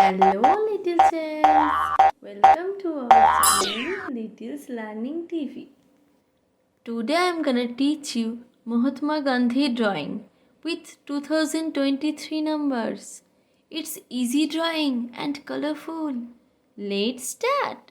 Hello little childs, welcome to our channel Little's Learning TV. Today I am gonna teach you Mahatma Gandhi Drawing with 2023 numbers. It's easy drawing and colorful. Let's start.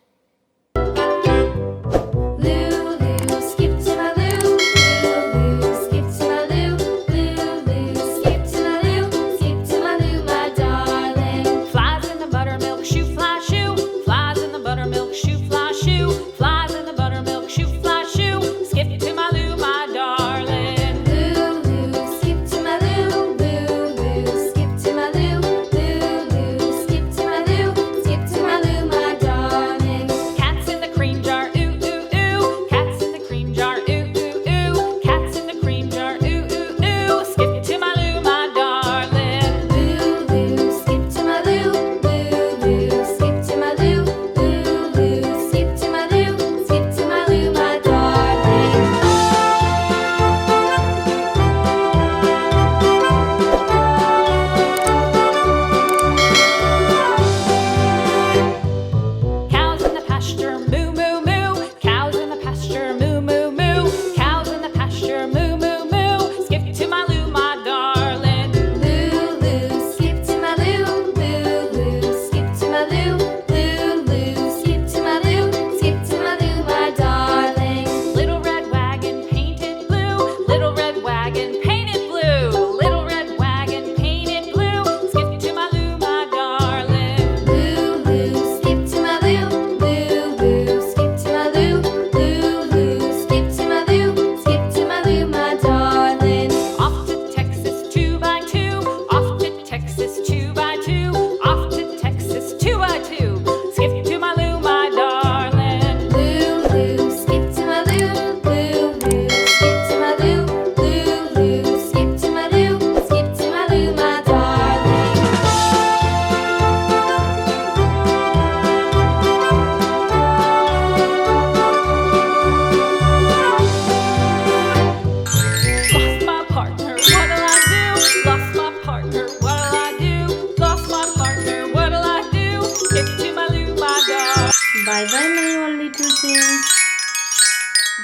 Bye bye my all little friends.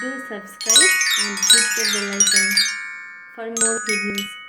Do subscribe and hit the bell icon for more videos.